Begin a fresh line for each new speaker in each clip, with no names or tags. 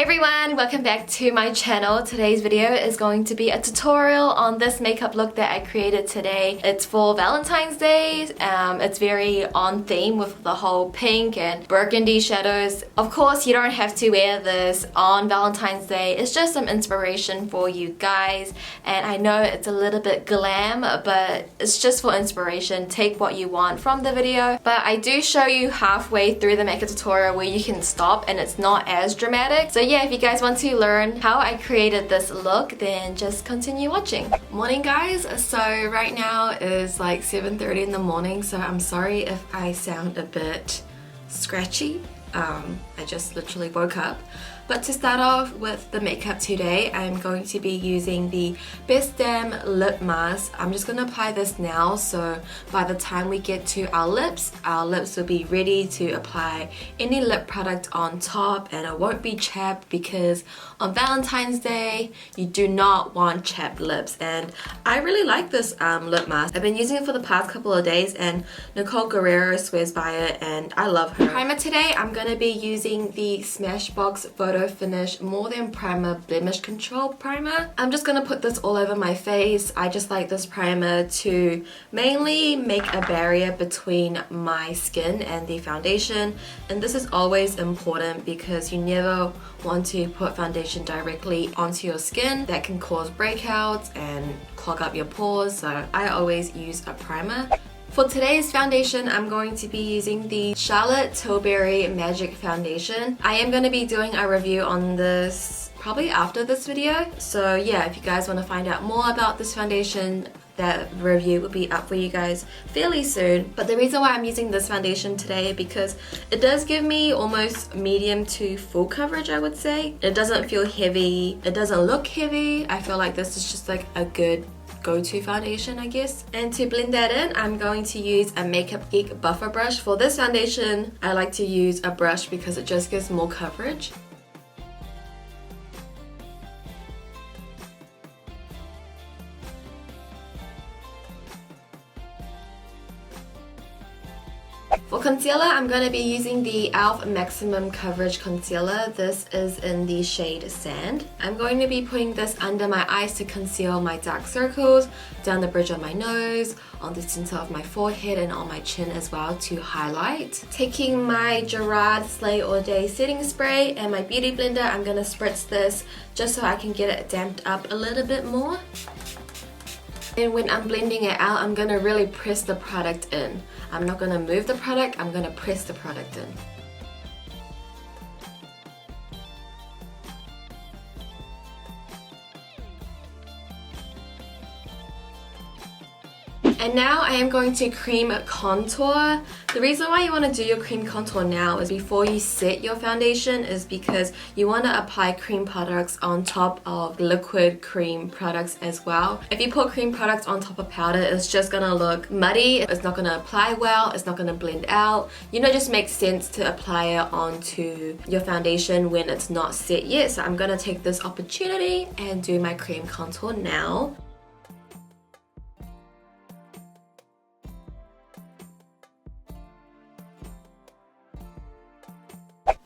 Hey everyone, welcome back to my channel. Today's video is going to be a tutorial on this makeup look that I created today. It's for Valentine's Day. It's very on theme with the whole pink and burgundy shadows. Of course, you don't have to wear this on Valentine's Day. It's just some inspiration for you guys. And I know it's a little bit glam, but it's just for inspiration. Take what you want from the video. But I do show you halfway through the makeup tutorial where you can stop and it's not as dramatic. So yeah, if you guys want to learn how I created this look, then just continue watching. Morning guys, so right now is like 7:30 in the morning, so I'm sorry if I sound a bit scratchy. I just literally woke up. But to start off with the makeup today, I'm going to be using the Best Damn Lip Mask. I'm just going to apply this now, so by the time we get to our lips will be ready to apply any lip product on top, and it won't be chapped because on Valentine's Day, you do not want chapped lips. And I really like this lip mask. I've been using it for the past couple of days, and Nicole Guerrero swears by it, and I love her. Primer today, I'm going to be using the SMASHBOX Photo Finish More Than Primer Blemish Control Primer. I'm just gonna put this all over my face. I just like this primer to mainly make a barrier between my skin and the foundation, and this is always important because you never want to put foundation directly onto your skin. That can cause breakouts and clog up your pores, so I always use a primer. For today's foundation, I'm going to be using the Charlotte Tilbury Magic Foundation. I am going to be doing a review on this probably after this video. So yeah, if you guys want to find out more about this foundation, that review will be up for you guys fairly soon. But the reason why I'm using this foundation today because it does give me almost medium to full coverage, I would say. It doesn't feel heavy. It doesn't look heavy. I feel like this is just like a good go-to foundation, I guess. And to blend that in, I'm going to use a Makeup Geek buffer brush. For this foundation, I like to use a brush because it just gives more coverage. For concealer, I'm going to be using the e.l.f. Maximum Coverage Concealer. This is in the shade Sand. I'm going to be putting this under my eyes to conceal my dark circles, down the bridge of my nose, on the center of my forehead, and on my chin as well to highlight. Taking my Gerard Slay All Day setting spray and my beauty blender, I'm going to spritz this just so I can get it damped up a little bit more. And when I'm blending it out, I'm going to really press the product in. I'm not going to move the product, I'm going to press the product in. And now I am going to cream contour. The reason why you want to do your cream contour now is before you set your foundation is because you want to apply cream products on top of liquid cream products as well. If you put cream products on top of powder, it's just going to look muddy. It's not going to apply well. It's not going to blend out. You know, it just makes sense to apply it onto your foundation when it's not set yet. So I'm going to take this opportunity and do my cream contour now.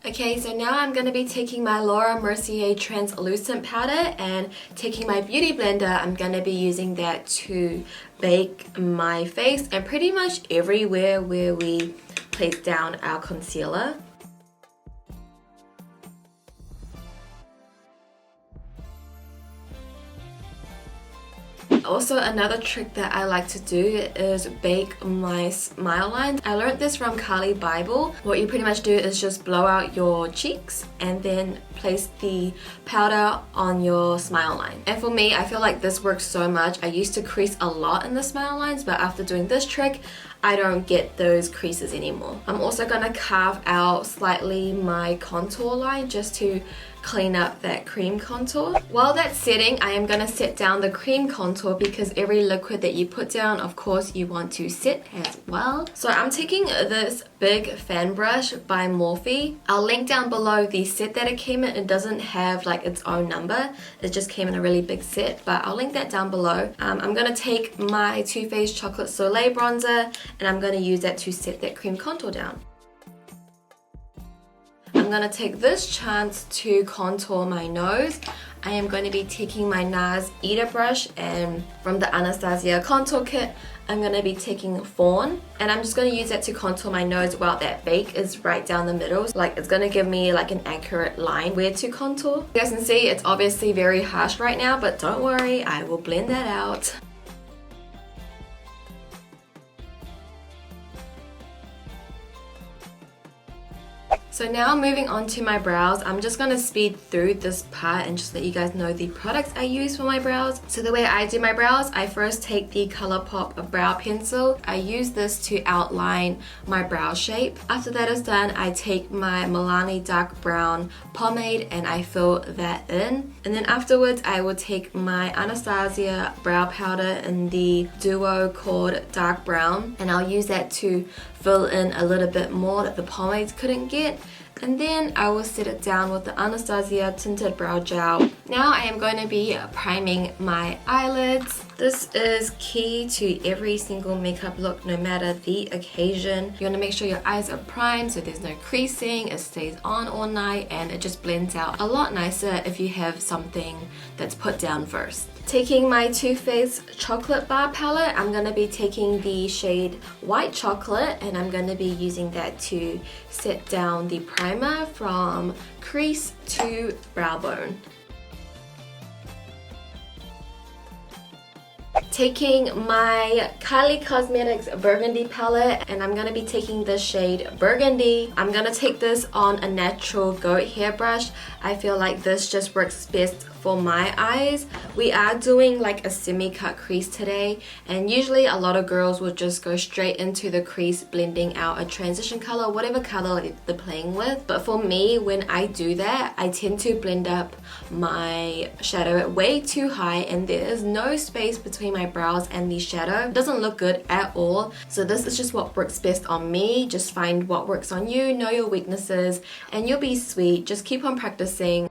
Okay, so now I'm going to be taking my Laura Mercier translucent powder and taking my beauty blender. I'm going to be using that to bake my face and pretty much everywhere where we place down our concealer. Also, another trick that I like to do is bake my smile lines. I learned this from Kali Bible. What you pretty much do is just blow out your cheeks and then place the powder on your smile line. And for me, I feel like this works so much. I used to crease a lot in the smile lines, but after doing this trick, I don't get those creases anymore. I'm also gonna carve out slightly my contour line just to clean up that cream contour. While that's setting, I am gonna set down the cream contour because every liquid that you put down, of course, you want to set as well. So I'm taking this big fan brush by Morphe. I'll link down below the set that it came in. It doesn't have like its own number. It just came in a really big set, but I'll link that down below. I'm gonna take my Too Faced Chocolate Soleil bronzer and I'm gonna use that to set that cream contour down. I'm gonna take this chance to contour my nose. I am going to be taking my NARS Eater brush, and from the Anastasia contour kit, I'm going to be taking Fawn, and I'm just going to use that to contour my nose while that bake is right down the middle. Like, it's going to give me like an accurate line where to contour. You guys can see it's obviously very harsh right now, but don't worry, I will blend that out. So now moving on to my brows, I'm just going to speed through this part and just let you guys know the products I use for my brows. So the way I do my brows, I first take the ColourPop brow pencil. I use this to outline my brow shape. After that is done, I take my Milani dark brown pomade and I fill that in. And then afterwards, I will take my Anastasia brow powder in the duo called dark brown, and I'll use that to fill in a little bit more that the pomades couldn't get. And then I will set it down with the Anastasia Tinted Brow Gel. Now I am going to be priming my eyelids. This is key to every single makeup look, no matter the occasion. You want to make sure your eyes are primed so there's no creasing, it stays on all night, and it just blends out a lot nicer if you have something that's put down first. Taking my Too Faced chocolate bar palette, I'm going to be taking the shade White Chocolate, and I'm going to be using that to set down the primer from crease to brow bone. Taking my Kylie Cosmetics Burgundy palette, and I'm going to be taking the shade Burgundy. I'm going to take this on a natural goat hair brush. I feel like this just works best for my eyes. We are doing like a semi-cut crease today, and usually a lot of girls will just go straight into the crease, blending out a transition color, whatever color they're playing with. But for me, when I do that, I tend to blend up my shadow way too high, and there is no space between my brows and the shadow. It doesn't look good at all. So this is just what works best on me. Just find what works on you, know your weaknesses, and you'll be sweet. Just keep on practicing.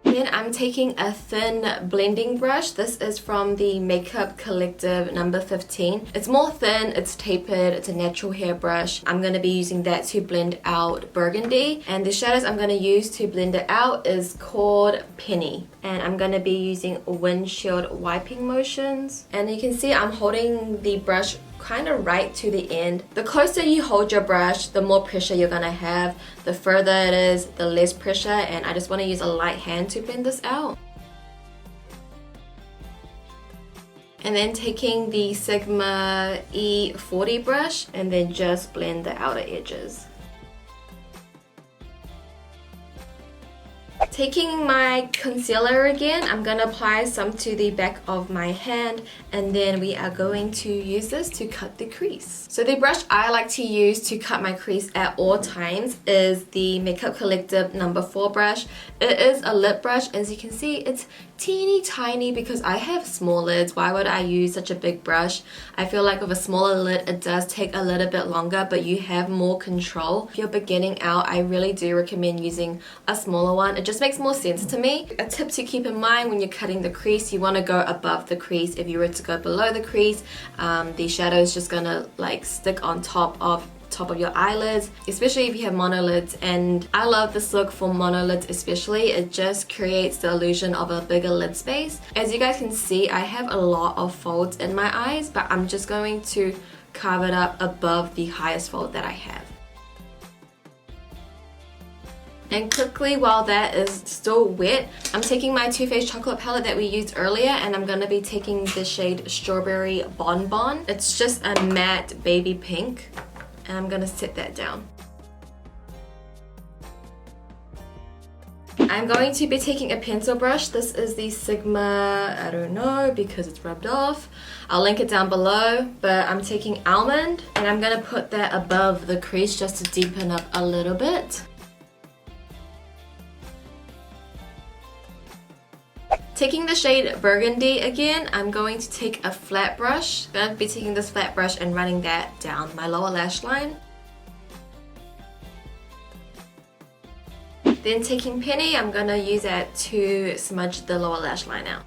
Then I'm taking a thin blending brush. This is from the Makeup Collective number 15. It's more thin, it's tapered, it's a natural hair brush. I'm going to be using that to blend out burgundy. And the shadows I'm going to use to blend it out is called Penny. And I'm going to be using windshield wiping motions. And you can see I'm holding the brush kind of right to the end. The closer you hold your brush, the more pressure you're gonna have. The further it is, the less pressure, and I just want to use a light hand to blend this out. And then taking the Sigma E40 brush and then just blend the outer edges. Taking my concealer again, I'm going to apply some to the back of my hand, and then we are going to use this to cut the crease. So the brush I like to use to cut my crease at all times is the Makeup Collective number 4 brush. It is a lip brush. As you can see, it's teeny tiny because I have small lids. Why would I use such a big brush? I feel like with a smaller lid, it does take a little bit longer, but you have more control. If you're beginning out, I really do recommend using a smaller one. It just makes more sense to me. A tip to keep in mind when you're cutting the crease, you want to go above the crease. If you were to go below the crease, the shadow is just gonna like stick on top of your eyelids, especially if you have monolids. And I love this look for monolids especially. It just creates the illusion of a bigger lid space. As you guys can see, I have a lot of folds in my eyes, but I'm just going to carve it up above the highest fold that I have. And quickly, while that is still wet, I'm taking my Too Faced chocolate palette that we used earlier, and I'm going to be taking the shade Strawberry Bonbon. It's just a matte baby pink, and I'm going to set that down. I'm going to be taking a pencil brush. This is the Sigma, I don't know because it's rubbed off. I'll link it down below, but I'm taking Almond, and I'm going to put that above the crease just to deepen up a little bit. Taking the shade Burgundy again, I'm going to take a flat brush. I'm going to be taking this flat brush and running that down my lower lash line. Then taking Penny, I'm going to use that to smudge the lower lash line out.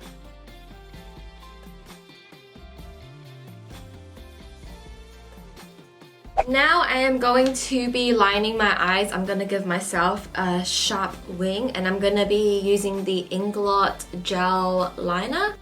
Now I am going to be lining my eyes. I'm going to give myself a sharp wing, and I'm going to be using the Inglot Gel Liner.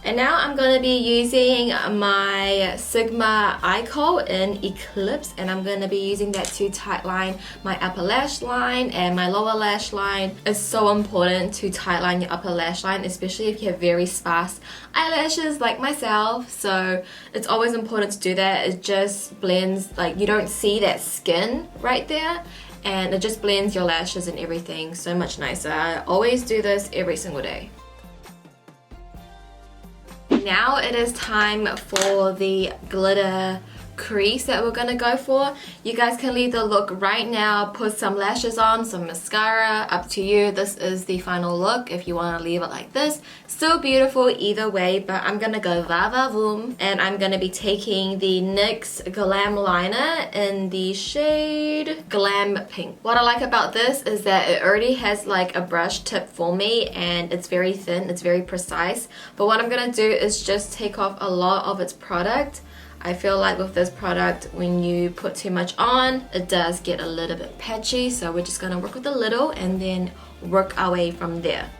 And now I'm going to be using my Sigma Eye Kohl in Eclipse, and I'm going to be using that to tightline my upper lash line and my lower lash line. It's so important to tightline your upper lash line, especially if you have very sparse eyelashes like myself. So it's always important to do that. It just blends, like you don't see that skin right there, and it just blends your lashes and everything so much nicer. I always do this every single day. Now it is time for the glitter crease that we're gonna go for. You guys can leave the look right now, put some lashes on, some mascara, up to you. This is the final look. If you want to leave it like this, still beautiful either way, but I'm gonna go va va voom, and I'm gonna be taking the NYX Glam Liner in the shade Glam Pink. What I like about this is that it already has like a brush tip for me, and it's very thin, it's very precise, but what I'm gonna do is just take off a lot of its product. I feel like with this product, when you put too much on, it does get a little bit patchy, so we're just gonna work with a little and then work our way from there.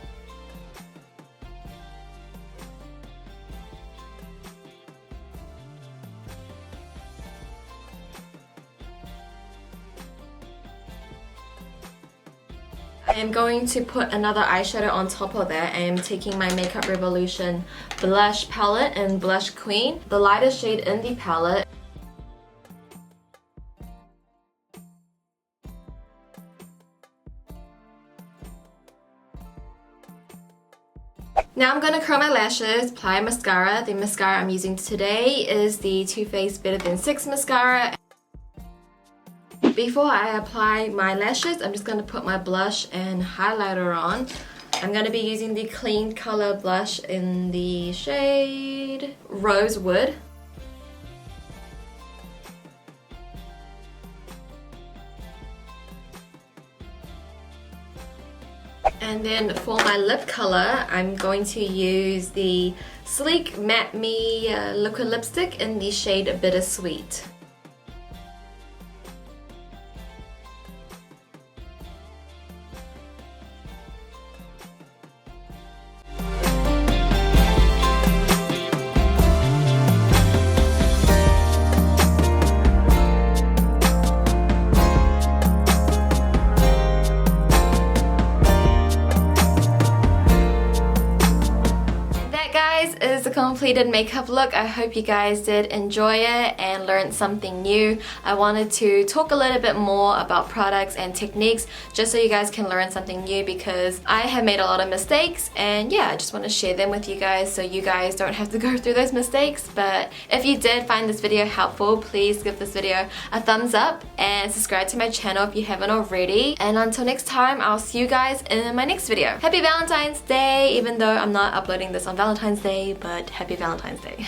I am going to put another eyeshadow on top of that. I am taking my Makeup Revolution blush palette in Blush Queen, the lightest shade in the palette. Now I'm going to curl my lashes, apply mascara. The mascara I'm using today is the Too Faced Better Than Sex mascara. Before I apply my lashes, I'm just going to put my blush and highlighter on. I'm going to be using the Clean Color blush in the shade Rosewood. And then for my lip color, I'm going to use the Sleek Matte Me liquid lipstick in the shade Bittersweet. Is the completed makeup look. I hope you guys did enjoy it and learned something new. I wanted to talk a little bit more about products and techniques just so you guys can learn something new, because I have made a lot of mistakes, and yeah, I just want to share them with you guys so you guys don't have to go through those mistakes. But if you did find this video helpful, please give this video a thumbs up and subscribe to my channel if you haven't already. And until next time, I'll see you guys in my next video. Happy Valentine's Day, even though I'm not uploading this on Valentine's Day, but happy Valentine's Day.